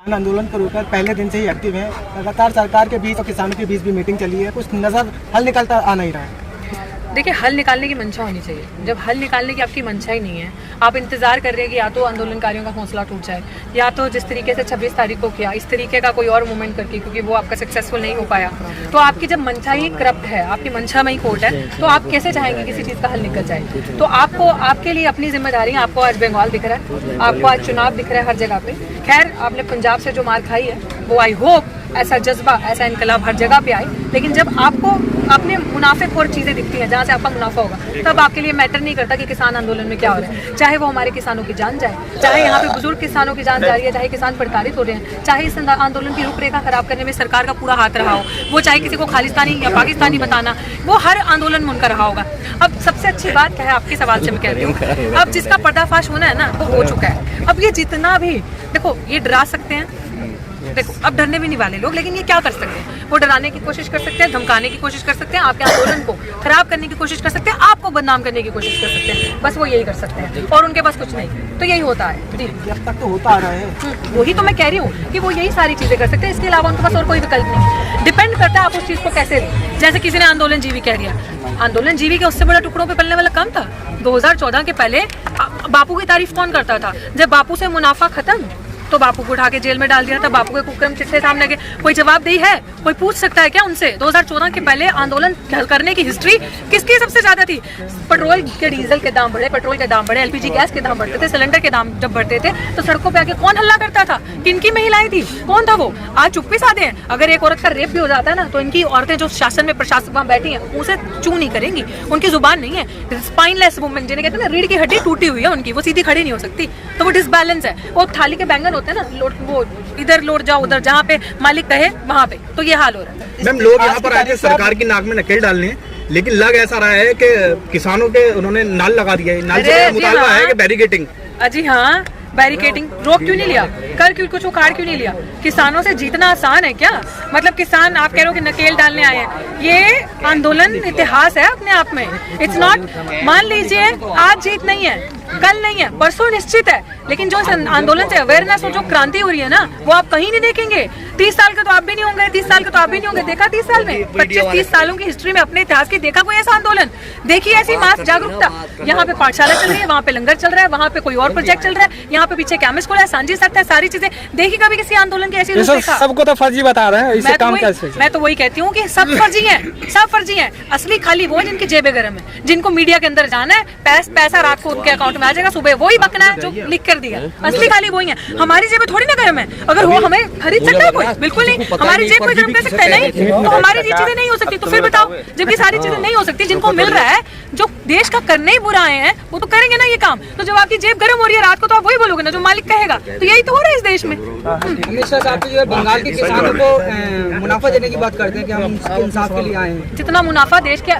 आंदोलन को लेकर पहले दिन से ही एक्टिव है। लगातार सरकार के बीच और किसानों के बीच भी मीटिंग चली है, कुछ नजर हल निकलता आ नहीं रहा है। देखिए, हल निकालने की मंशा होनी चाहिए। जब हल निकालने की आपकी मंशा ही नहीं है, आप इंतजार कर रहे हैं कि या तो आंदोलनकारियों का हौसला टूट जाए, या तो जिस तरीके से 26 तारीख को किया इस तरीके का कोई और मूवमेंट करके, क्योंकि वो आपका सक्सेसफुल नहीं हो पाया। तो आपकी जब मंशा ही करप्ट है, आपकी मंशा में ही खोट है, तो आप कैसे चाहेंगे किसी चीज़ का हल निकल जाए। तो आपको, आपके लिए अपनी जिम्मेदारी है। आपको आज बंगाल दिख रहा है, आपको आज चुनाव दिख रहा है हर जगह पे। खैर, आपने पंजाब से जो मार खाई है, वो आई होप ऐसा जज्बा, ऐसा इनकलाब हर जगह पे आए। लेकिन जब आपको अपने मुनाफेखोर चीज़ें दिखती हैं जहाँ से आपका मुनाफा होगा, तब आपके लिए मैटर नहीं करता कि किसान आंदोलन में क्या हो रहा है। चाहे वो हमारे किसानों की जान जाए, चाहे यहाँ पे बुजुर्ग किसानों की जान जा रही है, चाहे किसान प्रताड़ित हो रहे हैं, चाहे इस आंदोलन की रूपरेखा खराब करने में सरकार का पूरा हाथ रहा हो, वो चाहे किसी को खालिस्तानी या पाकिस्तानी बताना, वो हर आंदोलन में उनका रहा होगा। अब सबसे अच्छी बात क्या है, आपके सवाल से मैं कहती हूँ, अब जिसका पर्दाफाश होना है ना, वो हो चुका है। अब ये जितना भी, देखो, ये डरा सकते हैं, देखो अब डरने भी नहीं वाले लोग, लेकिन ये क्या कर सकते हैं, वो डराने की कोशिश कर सकते हैं, धमकाने की कोशिश कर सकते हैं, आपके आंदोलन को खराब करने की कोशिश कर सकते हैं, आपको बदनाम करने की कोशिश कर सकते हैं। बस वो यही कर सकते हैं और उनके पास कुछ नहीं। तो यही होता है जी, अब तक तो होता आ रहा है। वही तो मैं कह रही हूँ कि वो यही सारी चीजें कर सकते हैं, इसके अलावा उनके पास और कोई विकल्प नहीं। डिपेंड करता है आप उस चीज को कैसे लें। जैसे किसी ने आंदोलन जीवी कह दिया, आंदोलन जीवी के उससे बड़ा टुकड़ों पे पलने वाला काम था। 2014 के पहले बापू की तारीफ कौन करता था? जब बापू से मुनाफा खत्म तो बापू को उठा के जेल में डाल दिया था, बापू के कुकर्म चिट्ठे सामने गए। कोई जवाबदेही है? कोई पूछ सकता है क्या उनसे? 2014 के पहले आंदोलन करने की हिस्ट्री किसकी सबसे ज्यादा थी? पेट्रोल के, डीजल के दाम बढ़े, पेट्रोल के दाम बढ़े, एलपीजी गैस के दाम बढ़ते थे, सिलेंडर के दाम जब बढ़ते थे तो सड़कों पे आके कौन हल्ला करता था? किनकी महिलाएं थी? कौन था वो? आज चुप्पी साधे हैं। अगर एक औरत का रेप भी हो जाता है ना, तो इनकी औरतें जो शासन में, प्रशासन में बैठी हैं, उसे चू नहीं करेंगी। उनकी जुबान नहीं है। स्पाइनलेस वुमेन जिन्हें कहते हैं ना, रीढ़ की हड्डी टूटी हुई है उनकी, वो सीधी खड़ी नहीं हो सकती। तो वो डिसबैलेंस है। वो थाली के बैंगन होते हैं ना, वो इधर लोट जाओ उधर, जहाँ पे मालिक कहे वहाँ पे। तो ये हाल हो रहा है। मैम, लोग यहाँ पर आए थे सरकार की नाक में नकेल डालने, लेकिन लग ऐसा रहा है कि किसानों के उन्होंने नाल लगा दिया है। नाल से मुतालबा है कि बैरिकेडिंग। जी हाँ, बैरिकेडिंग। रोक क्यों नहीं लिया? कर क्यों, कुछ उखाड़ क्यों नहीं लिया? किसानों से जीतना आसान है क्या? मतलब किसान, आप कह रहे हो कि नकेल डालने आए हैं। ये आंदोलन इतिहास है अपने आप में। इट्स नॉट, मान लीजिए आज जीत नहीं है, कल नहीं है, परसों निश्चित है, लेकिन जो आंदोलन से अवेयरनेस और जो क्रांति हो रही है ना, वो आप कहीं नहीं देखेंगे। 30 साल के तो आप भी नहीं होंगे, 30 साल के तो आप भी नहीं होंगे। देखा 30 साल में, 25-30 सालों की हिस्ट्री में अपने इतिहास की देखा कोई ऐसा आंदोलन? देखिए ऐसी मास जागरूकता। यहाँ पे पाठशाला चल रही है, वहाँ पे लंगर चल रहा है, वहाँ पे कोई और प्रोजेक्ट चल रहा है, यहाँ पे पीछे केमिस्ट खोला है, सांझी सख्त है, सारी चीजें देखी। कभी किसी आंदोलन की ऐसी सबको तो फर्जी बता रहे हैं, इससे काम कैसे? मैं तो वही कहती हूँ कि सब फर्जी हैं, सब फर्जी हैं। असली खाली वो जिनकी जेबें गरम है, जिनको मीडिया के अंदर जाना है, पैसा रात को उनके अकाउंट में आ जाएगा, सुबह वही बकना है जो लिख कर दिया। असली खाली वही है। हमारी जेबें थोड़ी ना गर्म है। अगर वो हमें खरीद सकता है कोई? बिल्कुल नहीं। हमारी जेब कोई गर्म कर सकता है? नहीं। तो हमारी ये चीजें नहीं हो सकती। तो फिर बताओ, जब ये सारी चीजें नहीं हो सकती, जिनको मिल रहा है, जो देश का करने ही बुरा आए हैं, वो तो करेंगे ना ये काम। तो जब आपकी जेब गर्म हो रही है रात को, तो आप वही बोलोगे ना जो मालिक कहेगा। तो यही तो हो रहा है इस देश में। अमित शाह साहब जो है बंगाल के किसानों को मुनाफा देने की बात करते हैं कि हम इंसाफ के लिए आए हैं। जितना मुनाफा देश के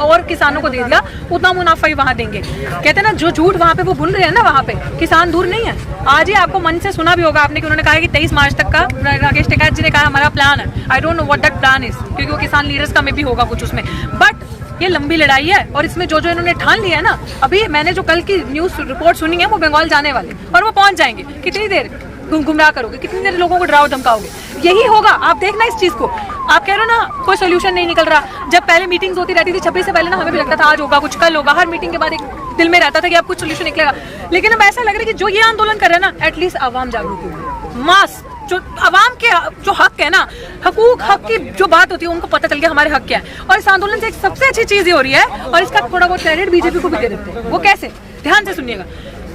और किसानों को दे दिया, उतना मुनाफा ही वहाँ देंगे। कहते हैं ना, जो झूठ वहाँ पे वो भूल रहे हैं ना, वहाँ पे किसान दूर नहीं है। आज ही आपको मन से सुना भी होगा आपने कि उन्होंने कहा कि 23 मार्च तक का, राकेश टिकैत जी ने कहा हमारा प्लान है। I don't know what that plan is, क्योंकि वो किसान लीडर्स का में भी होगा कुछ उसमें। बट ये लंबी लड़ाई है, और इसमें जो इन्होंने ठान लिया है ना, अभी मैंने जो कल की न्यूज रिपोर्ट सुनी है, वो बंगाल जाने वाले, और वो पहुंच जाएंगे। कितनी देर गुमराह करोगे? कितनी देर लोगों को डराओ धमकाओगे? यही होगा। आप देखना इस चीज को। आप कह रहे हो ना कोई सोल्यूशन नहीं निकल रहा। जब पहले मीटिंग्स होती रहती थी 26 से पहले ना, हमें भी लगता था आज होगा कुछ, कल होगा। हर मीटिंग के बाद एक दिल में रहता था कि अब कुछ सोल्यूशन निकलेगा। लेकिन अब ऐसा लग रहा है कि जो ये आंदोलन कर रहे हैं ना, एटलीस्ट आवाम जागरूक होगी। मास जो आवाम के जो हक है ना, हक की जो बात होती है, उनको पता चल गया हमारे हक क्या है। और इस आंदोलन से एक सबसे अच्छी चीज ये हो रही है, और इसका थोड़ा बहुत क्रेडिट बीजेपी को भी दे देते हैं। वो कैसे? ध्यान से सुनिएगा।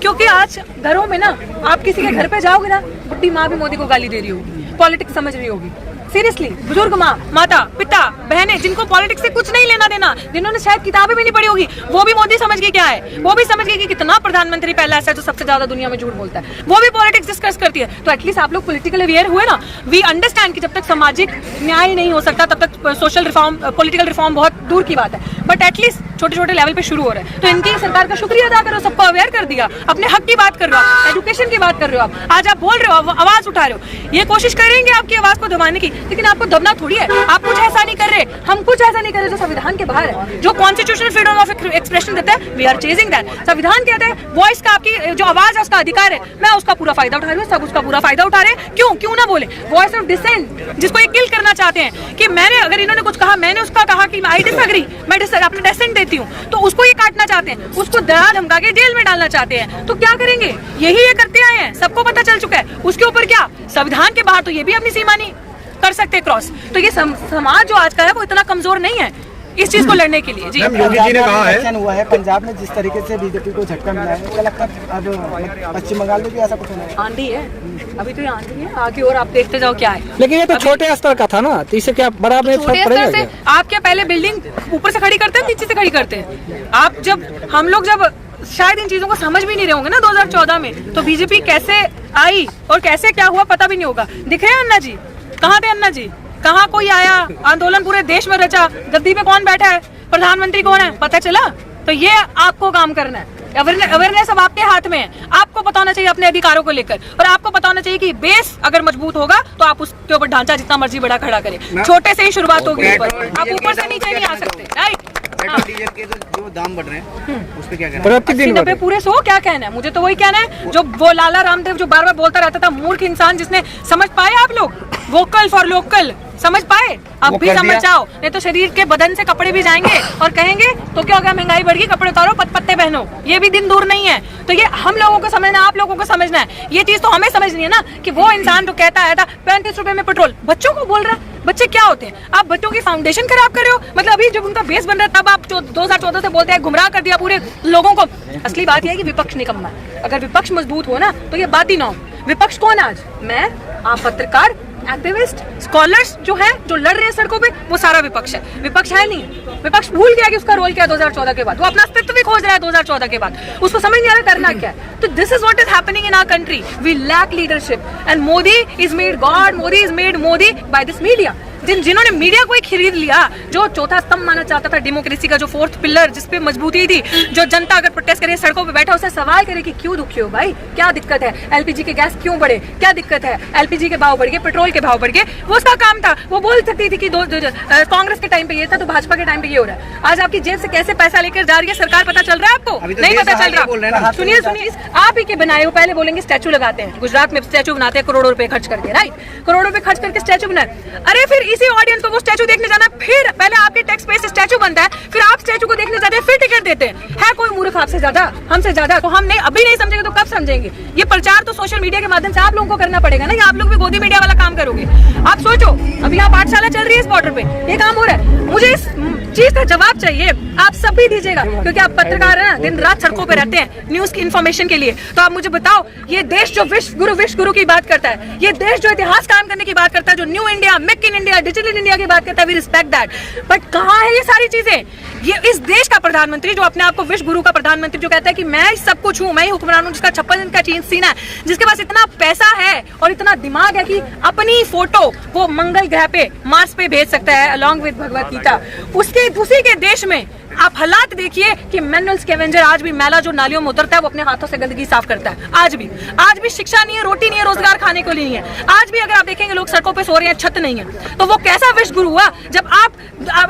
क्योंकि आज घरों में ना, आप किसी के घर पे जाओगे ना, बुढ़ी माँ भी मोदी को गाली दे रही होगी, पॉलिटिक्स समझ रही होगी। सीरियसली, बुजुर्ग माँ, माता, पिता, बहनें, जिनको पॉलिटिक्स से कुछ नहीं लेना देना, जिन्होंने शायद किताबें भी नहीं पढ़ी होगी, वो भी मोदी समझ गई क्या है। वो भी समझ गई कि कितना प्रधानमंत्री पहला ऐसा है जो सबसे ज्यादा दुनिया में झूठ बोलता है। वो भी पॉलिटिक्स डिस्कस करती है। तो एटलीस्ट आप लोग पॉलिटिकल अवेयर हुए ना। वी अंडरस्टैंड कि जब तक सामाजिक न्याय नहीं हो सकता, तब तक सोशल रिफॉर्म, पॉलिटिकल रिफॉर्म बहुत दूर की बात है। बट एटलीस्ट छोटे छोटे लेवल पे शुरू हो रहा है। तो इनकी सरकार का शुक्रिया अदा करो, सबको अवेयर कर दिया, अपने हक की बात कर रहे हो आप, एजुकेशन की बात कर रहे हो आप, आज आप बोल रहे हो, आवाज उठा रहे हो, ये कोशिश करेंगे आपकी आवाज को दबाने की, लेकिन आपको दबना थोड़ी है। आप कुछ ऐसा नहीं कर रहे, हम कुछ ऐसा नहीं कर रहे जो संविधान के बाहर है, जो कॉन्स्टिट्यूशनल फ्रीडम ऑफ एक्सप्रेशन देता है, वी आर चेजिंग दैट। संविधान कहता है वॉइस का, आपकी जो आवाज है उसका अधिकार है, मैं उसका पूरा फायदा उठा रही हूँ, सब उसका पूरा फायदा उठा रहे हैं। क्यों ना बोले? वॉइस ऑफ डिसेंट, जिसको ये किल करना चाहते हैं कि मैंने, अगर इन्होंने कुछ कहा, मैंने उसका कहा कि आई डिसएग्री, मैं अपने डिसेंट देती हूँ, तो उसको ये काटना चाहते हैं, उसको डरा धमका के जेल में डालना चाहते हैं। तो क्या करेंगे? यही ये करते आए हैं, सबको पता चल चुका है। उसके ऊपर क्या, संविधान के बाहर तो ये भी अपनी सीमा नहीं कर सकते क्रॉस। तो ये समाज जो आज का है वो इतना कमजोर नहीं है इस चीज को लड़ने के लिए। जी, योगी जी ने कहा है, हुआ है पंजाब में जिस तरीके से बीजेपी को झटका मिला है, क्या लगता है अब पश्चिम बंगाल में भी ऐसा कुछ होना है? आंधी है, अभी तो ये आंधी है, आगे और आप देखते जाओ क्या है। लेकिन ये तो छोटे स्तर का था ना, तो इससे क्या बड़ा में छोटे फर्क पड़ेगा स्तर से क्या? आप क्या पहले बिल्डिंग ऊपर से खड़ी करते हैं, नीचे से खड़ी करते हैं? आप जब, हम लोग जब शायद इन चीजों को समझ भी नहीं रहे होंगे ना 2014 में, तो बीजेपी कैसे आई और कैसे क्या हुआ पता भी नहीं होगा। दिख रहे हैं अन्ना जी? कहाँ थे अन्ना जी? कहाँ कोई आया? आंदोलन पूरे देश में रचा, गद्दी पे कौन बैठा है, प्रधानमंत्री कौन है, पता चला? तो ये आपको काम करना है, अवेयरनेस अब आपके हाथ में है। आपको पता होना चाहिए अपने अधिकारों को लेकर, और आपको पता होना चाहिए कि बेस अगर मजबूत होगा तो आप उसके ऊपर ढांचा जितना मर्जी बड़ा खड़ा करें। छोटे से ही शुरुआत होगी, आप ऊपर से नीचे नहीं आ सकते। राइट, पेट्रोल डीजल के जो दाम बढ़ रहे हैं उस पे क्या कहना है? प्रतिदिन 80-90 पूरे 100 क्या कहना है? मुझे तो वही कहना है जो वो लाला रामदेव जो बार बार बोलता रहता था, मूर्ख इंसान, जिसने समझ पाए आप लोग वोकल फॉर लोकल, समझ पाए? अब भी समझ जाओ, नहीं तो शरीर के बदन से कपड़े भी जाएंगे और कहेंगे तो क्या होगा, महंगाई बढ़ गई, कपड़े उतारो, पत्ते पहनो। ये भी दिन दूर नहीं है। तो ये हम लोगों को समझना, आप लोगों को समझना है। ये चीज तो हमें समझनी है ना कि वो इंसान जो कहता आया था 35 रुपए में पेट्रोल, बच्चों को बोल रहा है। बच्चे क्या होते हैं? आप बच्चों की फाउंडेशन खराब कर रहे हो। मतलब अभी जब उनका बेस बन रहा है तब आप 2014 से बोलते हैं, गुमराह कर दिया पूरे लोगों को। असली बात यह है कि विपक्ष निकम्मा है। अगर विपक्ष मजबूत हो ना तो ये बात ही ना हो। विपक्ष कौन आज? मैं, आप पत्रकार, एक्टिविस्ट, स्कॉलर्स जो है, जो लड़ रहे हैं सड़कों पे, वो सारा विपक्ष है। विपक्ष है नहीं, विपक्ष भूल गया कि उसका रोल क्या है 2014 के बाद। वो अपना अस्तित्व भी खोज रहा है 2014 के बाद, उसको समझ नहीं आ रहा करना क्या है। तो this is what is happening in our country. We lack leadership and Modi is made god, Modi is made Modi by this media. जिन्होंने मीडिया को ही खरीद लिया, जो चौथा स्तंभ माना जाता था डेमोक्रेसी का, जो फोर्थ पिलर जिसपे मजबूती थी, जो जनता अगर प्रोटेस्ट करे सड़कों पे बैठा उससे सवाल करे कि क्यों दुखी हो भाई, क्या दिक्कत है, एलपीजी के गैस क्यों बढ़े, क्या दिक्कत है, एलपीजी के भाव बढ़ गए, पेट्रोल के भाव बढ़ गए, वो उसका काम था। वो बोल सकती थी कि कांग्रेस के टाइम पे ये था तो भाजपा के टाइम पे ये हो रहा है। आज आपकी जेब से कैसे पैसा लेकर जा रही है सरकार, पता चल रहा है आपको? नहीं पता चल रहा। सुनिए सुनिए, आप ही के बनाए हो, पहले बोलेंगे स्टैचू लगाते हैं, गुजरात में स्टैचू बनाते हैं करोड़ों रुपए खर्च करके, राइट, करोड़ों रुपए खर्च करके स्टैचू बनाए। अरे फिर इसी ऑडियंस को वो स्टैचू देखने जाना, फिर पहले आपके टैक्स पे से स्टैचू बनता है, फिर आप स्टैचू को देखने जाते हैं, फिर टिकट देते हैं। है कोई मूर्ख आपसे ज्यादा, हमसे ज्यादा? तो हम नहीं, अभी नहीं समझेंगे तो कब समझेंगे? ये प्रचार तो सोशल मीडिया के माध्यम से आप लोगों को करना पड़ेगा ना, या आप लोग भी गोदी मीडिया वाला काम करोगे? आप सोचो, अभी यहाँ पाठशाला चल रही है इस बॉर्डर पे, ये काम हो रहा है। मुझे इस चीज का जवाब चाहिए, आप सब भी दीजिएगा, क्योंकि आप पत्रकार है ना, दिन रात सड़कों पे रहते हैं न्यूज की इन्फॉर्मेशन के लिए। तो आप मुझे बताओ, ये देश जो विश्व गुरु की बात करता है, ये देश जो इतिहास कायम करने की बात करता है, जो new India, make in India, digital India की बात करता है, वी रिस्पेक्ट दैट, बट कहाँ है ये सारी चीजें? ये इस देश का प्रधानमंत्री जो अपने आप को विश्व गुरु का प्रधानमंत्री जो कहता है कि मैं सब कुछ हूँ, मैं ही हुक्मरान हूँ, जिसका 56 इंच का चीन सीना है, जिसके पास इतना पैसा है और इतना दिमाग है कि अपनी फोटो वो मंगल ग्रह पे, मार्स पे भेज सकता है अलॉन्ग विद भगवत गीता। उसी के देश में आप हालात देखिए कि मैनुअल स्कैवेंजर आज भी मैला जो नालियों में उतरता है वो अपने हाथों से गंदगी साफ करता है। आज भी शिक्षा नहीं है, रोटी नहीं है, रोजगार खाने को नहीं है। आज भी अगर आप देखेंगे लोग सड़कों पे सो रहे हैं, छत नहीं है। तो वो कैसा विश्व गुरु हुआ जब आप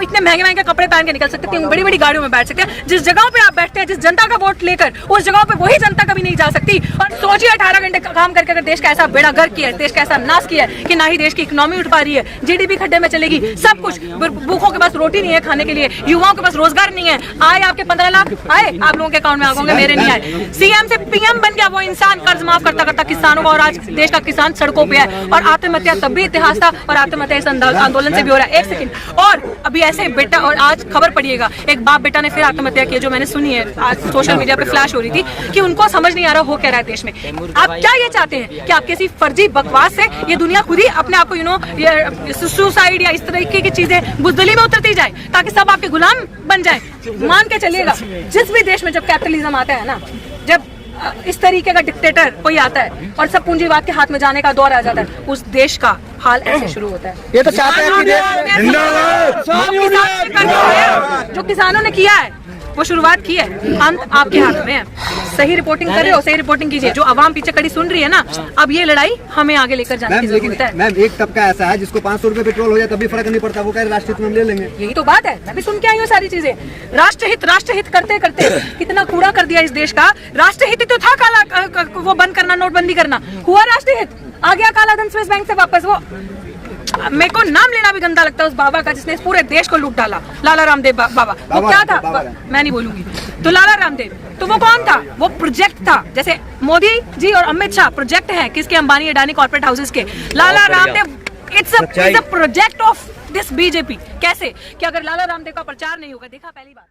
इतने महंगे महंगे कपड़े पहन के निकल सकते हैं, बड़ी बड़ी गाड़ियों में बैठ सकते हैं। जिस जगहों पे आप बैठते हैं, जिस जनता का वोट लेकर, उस जगहों पे वही जनता कभी नहीं जा सकती। और सोचिए 18 घंटे काम करके अगर देश का ऐसा बेड़ा गर्क किया है, देश का ऐसा नाश किया है कि ना ही देश की इकोनॉमी उठ पा रही है, जीडीपी खड्डे में चलेगी, सब कुछ, भूखों के पास रोटी नहीं है खाने के लिए, युवाओं के पास रोजगार नहीं है। आए आपके 15 लाख आए, आप लोगों के अकाउंट में आ गए, मेरे नहीं आए। सीएम से पीएम बन गया वो इंसान, कर्ज माफ करता करता किसानों का, और आज देश का किसान सड़कों पे है। और आत्महत्या तब भी इतिहास था और आत्महत्या इस आंदोलन से भी हो रहा है। एक सेकंड, और अभी ऐसे बेटा, और आज खबर पड़िएगा, एक बाप बेटा ने फिर आत्महत्या की, जो मैंने सुनी है आज सोशल मीडिया पे फ्लैश हो रही थी, कि उनको समझ नहीं आ रहा हो क्या रहा है देश में। आप क्या ये चाहते हैं कि आप किसी फर्जी बकवास से ये दुनिया खुद ही अपने आप को सुसाइड या इस तरीके की चीजें बुजदली में उतरती जाए ताकि सब आपके गुलाम बन जाए? मान के चलिएगा, जिस भी देश में जब कैपिटलिज्म आता है ना, जब इस तरीके का डिक्टेटर कोई आता है और सब पूंजीवाद के हाथ में जाने का दौर आ जाता है, उस देश का हाल ऐसे शुरू होता है। ये तो चाहते हैं कि जो किसानों ने किया है, वो शुरुआत की है, अंत आपके हाथ में है। सही रिपोर्टिंग कर रहे हो, सही रिपोर्टिंग कीजिए। जो आवाम पीछे खड़ी सुन रही है ना, अब ये लड़ाई हमें आगे लेकर जाने की जरूरत है। मैम एक तबका ऐसा है जिसको 500 रुपए पेट्रोल हो जाए तभी फर्क नहीं पड़ता, वो कह रहे राष्ट्रीय हित में हम ले लेंगे। यही तो बात है, मैं भी सुन के आई हूँ सारी चीजें। राष्ट्रहित करते करते कितना कूड़ा कर दिया इस देश का। राष्ट्रहित तो था काला वो बंद करना, नोटबंदी करना, हुआ राष्ट्रहित, आ गया काला धन स्विस बैंक से वापस। वो मेरे को नाम लेना भी गंदा लगता है उस बाबा का जिसने इस पूरे देश को लूट डाला, लाला रामदेव बाबा। वो क्या था, मैं नहीं बोलूंगी। तो लाला रामदेव तो वो कौन था? वो प्रोजेक्ट था, जैसे मोदी जी और अमित शाह प्रोजेक्ट हैं किसके, अंबानी अडानी कॉर्पोरेट हाउसेस के। Lala Ramdev it's a project of this BJP. कैसे कि अगर लाला रामदेव का प्रचार नहीं होगा, देखा पहली बार